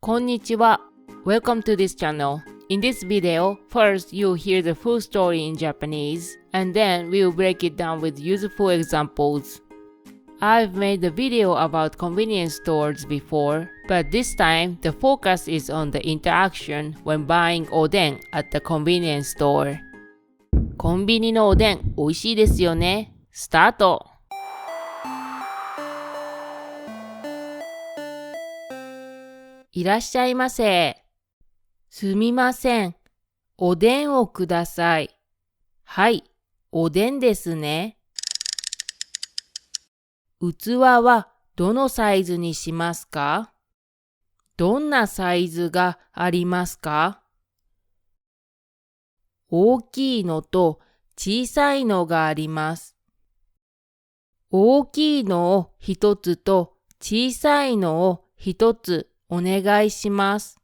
こんにちは。Welcome to this channel. In this video, first you'll hear the full story in Japanese, and then we'll break it down with useful examples. I've made a video about convenience stores before, but this time the focus is on the interaction when buying oden at the convenience store. コンビニのおでん美味しいですよね。スタート。いらっしゃいませ。すみません。おでんをください。はい、おでんですね。器はどのサイズにしますか？どんなサイズがありますか？大きいのと小さいのがあります。大きいのを一つと小さいのを一つお願いします。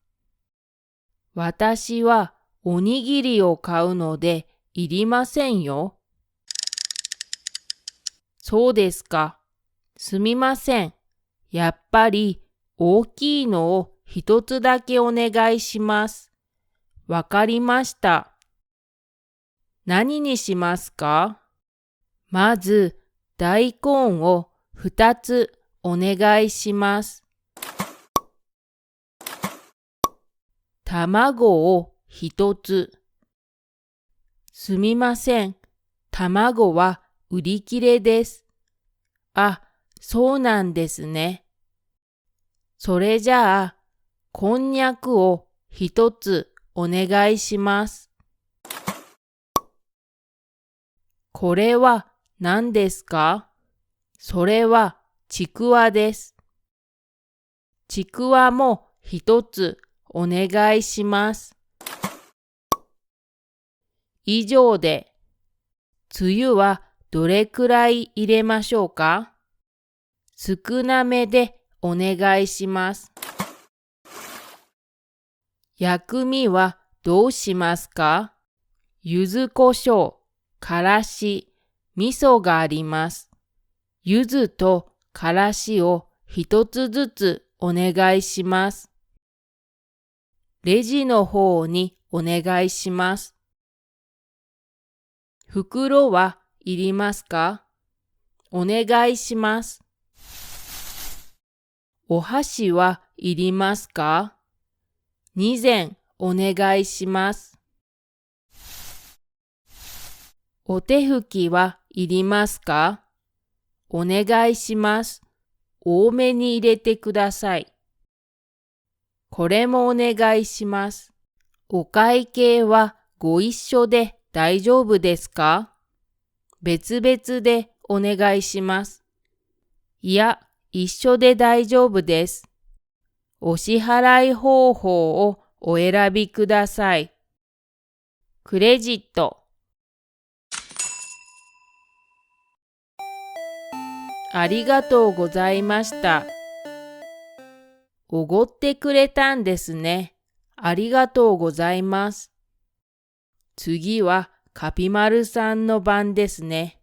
私はおにぎりを買うのでいりませんよ。そうですか。すみません。やっぱり大きいのを一つだけお願いします。わかりました。何にしますか？まず大根を2つお願いします。卵を1つ。すみません。卵は売り切れです。あ、そうなんですね。それじゃあ、こんにゃくを1つお願いします。これは何ですか？それはちくわです。ちくわも1つお願いします。以上で、つゆはどれくらい入れましょうか？少なめでお願いします。薬味はどうしますか？柚子胡椒、からし、味噌があります。柚子とからしを一つずつお願いします。レジの方にお願いします。袋はいりますか？お願いします。お箸はいりますか？2膳お願いします。お手拭きはいりますか？お願いします。多めに入れてください。これもお願いします。お会計はご一緒で大丈夫ですか？別々でお願いします。いや、一緒で大丈夫です。お支払い方法をお選びください。クレジット。ありがとうございました。おごってくれたんですね。ありがとうございます。次はカピマルさんの番ですね。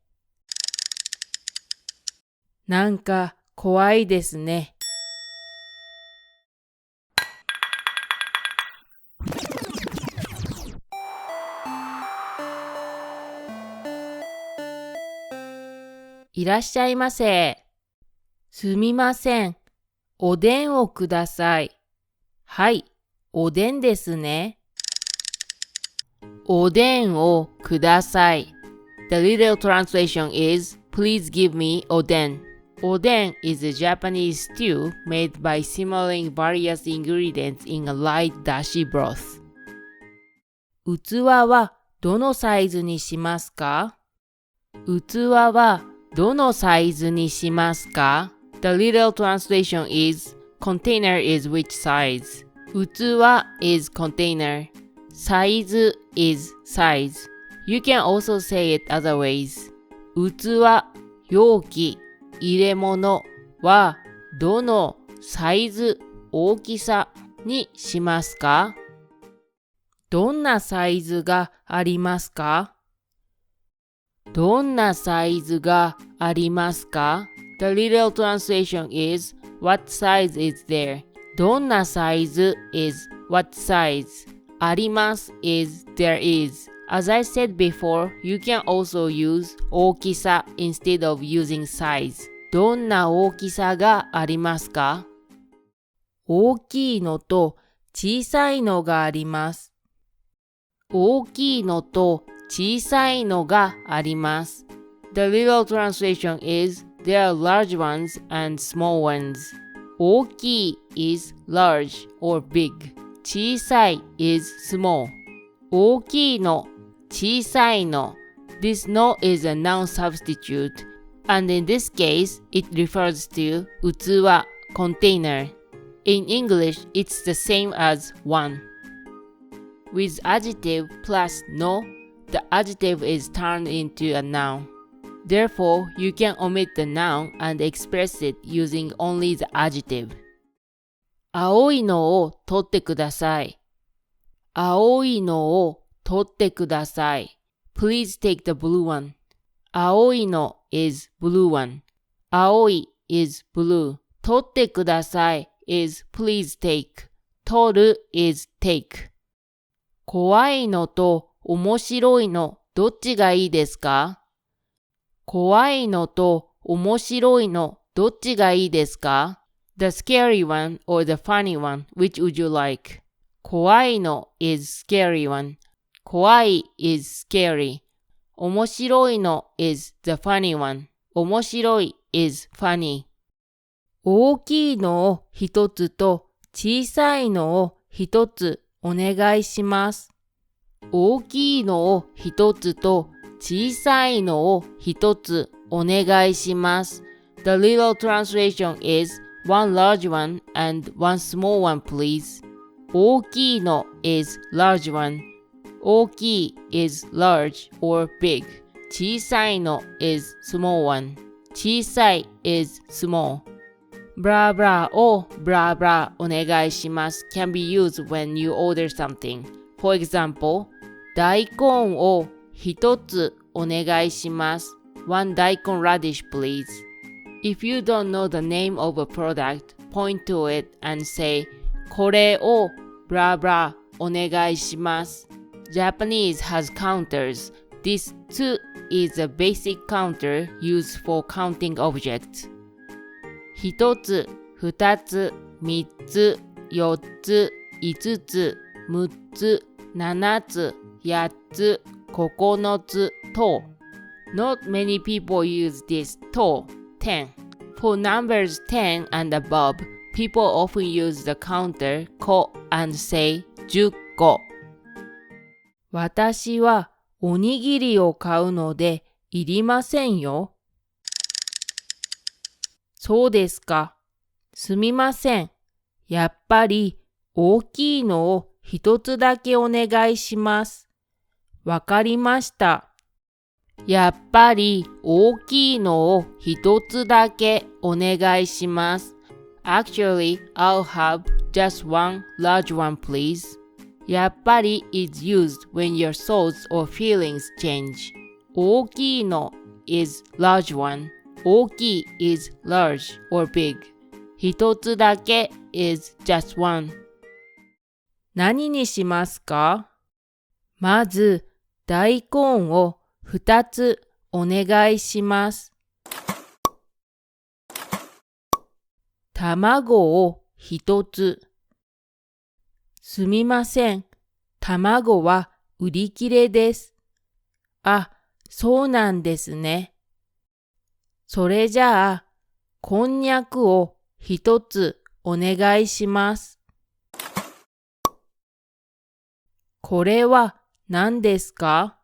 なんか怖いですね。いらっしゃいませ。すみません。おでんをください。はい、おでんですね。おでんをください。The literal translation is, please give me oden. Oden is a Japanese stew made by simmering various ingredients in a light dashi broth. 器はどのサイズにしますか？器はどのサイズにしますか？ The literal translation is, container is which size. 器 is container. Size is size. You can also say it other ways. 器、容器、入れ物はどのサイズ、大きさにしますか？どんなサイズがありますか？どんなサイズがありますか？ The literal translation is, what size is there? どんなサイズ is what size. あります is there is. As I said before, you can also use 大きさ instead of using size. どんな大きさがありますか？大きいのと小さいのがあります。大きいのと小さいのがあります。The literal translation is there are large ones and small ones. 大きい is large or big. 小さい is small. 大きいの、小さいの。This no is a noun substitute, and in this case, it refers to 器 container. In English, it's the same as one. With adjective plus no, the adjective is turned into a noun. Therefore, you can omit the noun and express it using only the adjective. 青いのを取ってください。青いのを取ってください。Please take the blue one. 青いの is blue one. 青い is blue. 取ってください is please take. 取る is take. 怖いのと面白いのどっちがいいですか？怖いのと面白いのどっちがいいですか？ The scary one or the funny one, which would you like? 怖いの is scary one. 怖い is scary. 面白いの is the funny one. 面白い is funny. 大きいのを一つと小さいのを一つお願いします。大きいのを一つと小さいのを一つお願いします。The literal translation is one large one and one small one, please. 大きいの is large one. 大きい is large or big. 小さいの is small one. 小さい is small. ブラブラをブラブラお願いします can be used when you order something. For example, 大根を一つお願いします。One 大根 radish, please. If you don't know the name of a product, point to it and say, これをブラブラお願いします。Japanese has counters. This too is a basic counter used for counting objects. 一つ、二つ、三つ、四つ、五つ、六つ、七つ、八つ、9つと。Not many people use this と 10. For numbers 10 and above, people often use the counter 個 and say 10個。私はおにぎりを買うのでいりませんよ。そうですか。すみません。やっぱり大きいのを一つだけお願いします。わかりました。やっぱり大きいのを一つだけお願いします。Actually, I'll have just one large one, please. やっぱり is used when your thoughts or feelings change. 大きいの is large one. 大きい is large or big. 一つだけ is just one. 何にしますか？まず、大根を2つお願いします。卵を1つ。すみません。卵は売り切れです。あ、そうなんですね。それじゃあ、こんにゃくを1つお願いします。これは何ですか？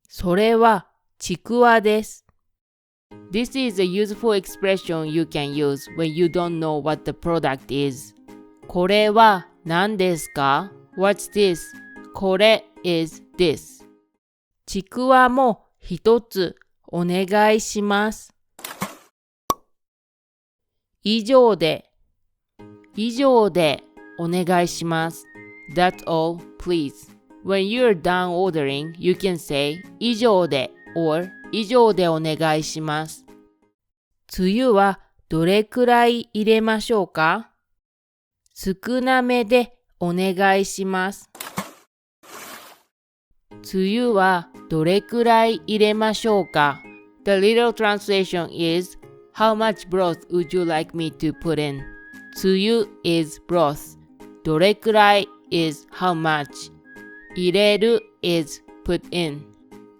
それはちくわです。This is a useful expression you can use when you don't know what the product is. これは何ですか？ What's this? これ is this. ちくわも一つお願いします。以上でお願いします。That's all, please.When you're done ordering, you can say 以上で or 以上でお願いします。つゆはどれくらい入れましょうか？少なめでお願いします。つゆはどれくらい入れましょうか？ The literal translation is, How much broth would you like me to put in? つゆ is broth. どれくらい is how much. 入れる is put in.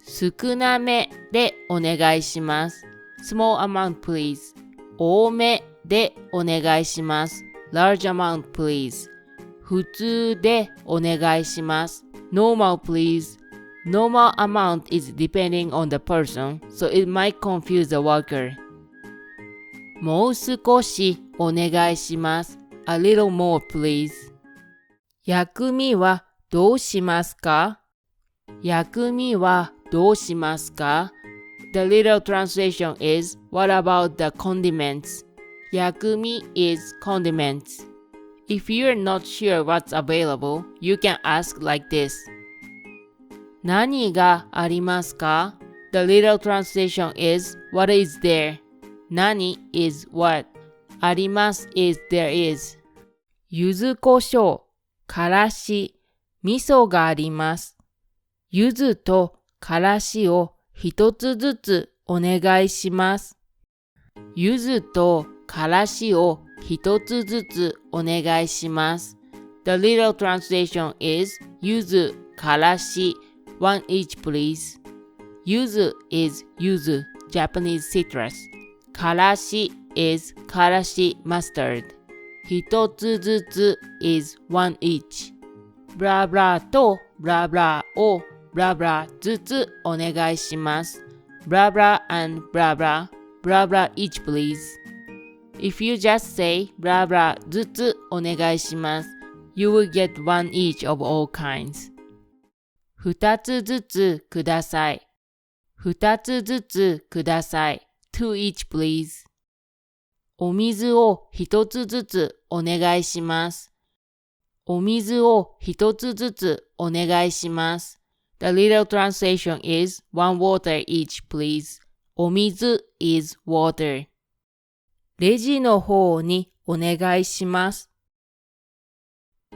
少なめでお願いします。Small amount please. 多めでお願いします。Large amount please. 普通でお願いします。Normal please. Normal amount is depending on the person, so it might confuse the worker. もう少しお願いします。A little more please. 薬味はどうしますか？薬味はどうしますか？ The literal translation is, What about the condiments? 薬味 is condiments. If you're not sure what's available, you can ask like this. 何がありますか？ The literal translation is, What is there? 何 is what. あります is there is. 柚子胡椒、からし、味噌があります。柚子とからしを一つずつお願いします。柚子とからしを一つずつお願いします。The literal translation is, 柚子、からし、one each please. 柚子 is 柚子 Japanese citrus. からし is からし mustard. 一つずつ is one each. ブラブラとブラブラをブラブラずつお願いします。ブラブラ and ブラブラ、ブラブラ each please. If you just say ブラブラずつお願いします、You will get one each of all kinds. 二つずつください。二つずつください。Two each please. お水を一つずつお願いします。お水を一つずつお願いします。The literal translation is, one water each please. お水 is water. レジの方にお願いします。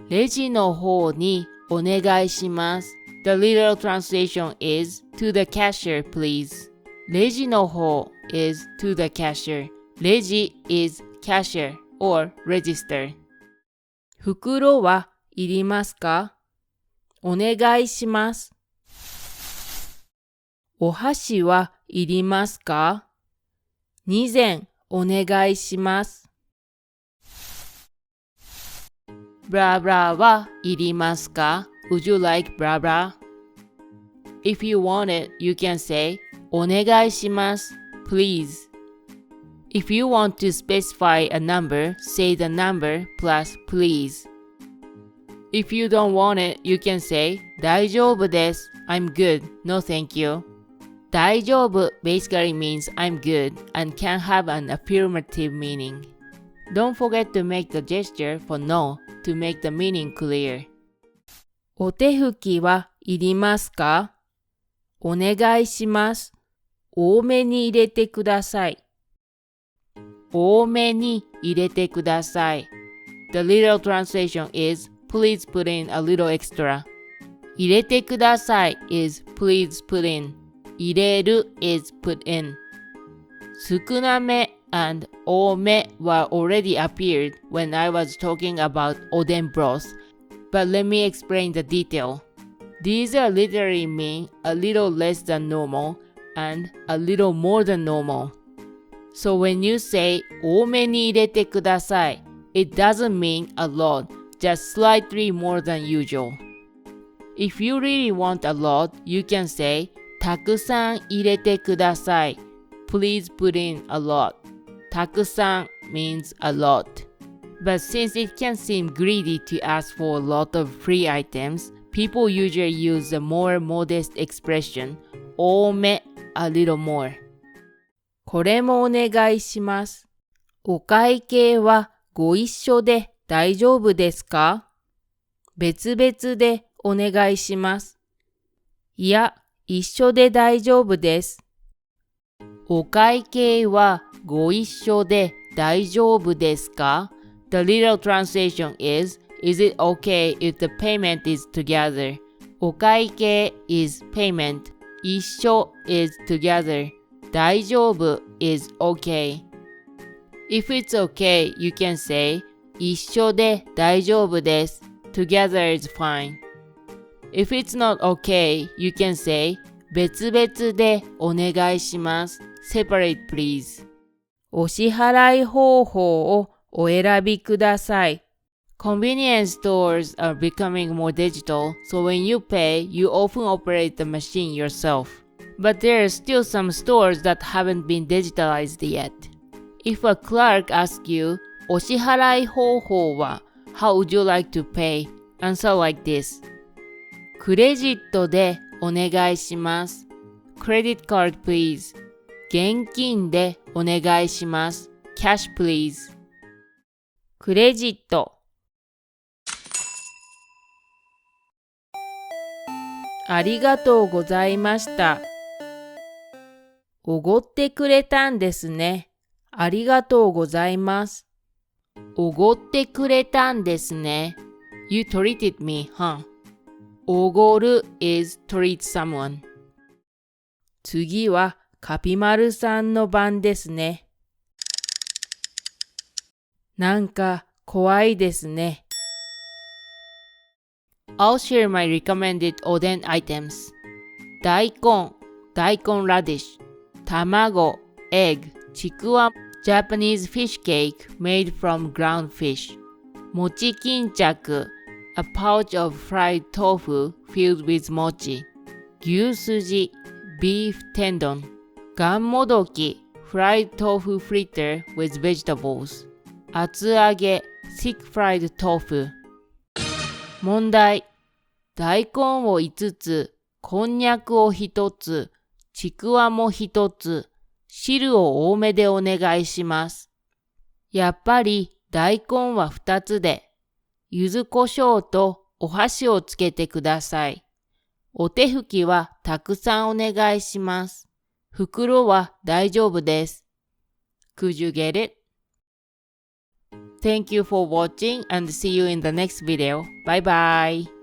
レジの方にお願いします。The literal translation is, to the cashier please. レジの方 is to the cashier. レジ is cashier or register. 袋はいりますか？お願いします。お箸はいりますか？2膳お願いします。ブラブラはいりますか？ Would you like ブラブラ？ If you want it, you can say お願いします please. If you want to specify a number, say the number plus please. If you don't want it, you can say 大丈夫です I'm good, no thank you. 大丈夫 basically means I'm good and can have an affirmative meaning. Don't forget to make the gesture for no to make the meaning clear. お手拭きはいりますか？お願いします。多めに入れてください。多めに入れてください。The literal translation is, please put in a little extra. 入れてください is please put in. 入れる is put in. 少なめ and 多め were already appeared when I was talking about oden broth, but let me explain the detail. These are literally mean a little less than normal and a little more than normal. So when you say 多めに入れてください, it doesn't mean a lot, just slightly more than usual. If you really want a lot, you can say たくさん入れてください. Please put in a lot. たくさん means a lot. But since it can seem greedy to ask for a lot of free items, people usually use the more modest expression 多め a little more. これもお願いします。お会計はご一緒で大丈夫ですか？別々でお願いします。いや、一緒で大丈夫です。お会計はご一緒で大丈夫ですか？ The literal translation is it okay if the payment is together? お会計 is payment. 一緒 is together. 大丈夫 is okay. If it's okay, you can say 一緒で大丈夫です. Together is fine. If it's not okay, you can say 別々でお願いします. Separate please. お支払い方法をお選びください. Convenience stores are becoming more digital, so when you pay, you often operate the machine yourself. But there are still some stores that haven't been digitalized yet. If a clerk asks you, お支払い方法は How would you like to pay? Answer like this. クレジットでお願いします. Credit card please. 現金でお願いします. Cash please. クレジット。ありがとうございました。おごってくれたんですね。ありがとうございます。おごってくれたんですね。You treated me, huh? おごる is treat someone. 次はカピマルさんの番ですね。なんか怖いですね。I'll share my recommended oden items. 大根 radish. 卵 egg. ちくわ Japanese fish cake made from ground fish. 餅巾着 a pouch of fried tofu filled with mochi. 牛すじ beef tendon. がんもどき fried tofu fritter with vegetables. 厚揚げ thick fried tofu. 問題。大根を5つ、こんにゃくを1つ、ちくわも1つ、汁を多めでお願いします。やっぱり大根は2つで、柚子胡椒とお箸をつけてください。お手拭きはたくさんお願いします。袋は大丈夫です。Could you get it? Thank you for watching and see you in the next video. Bye bye.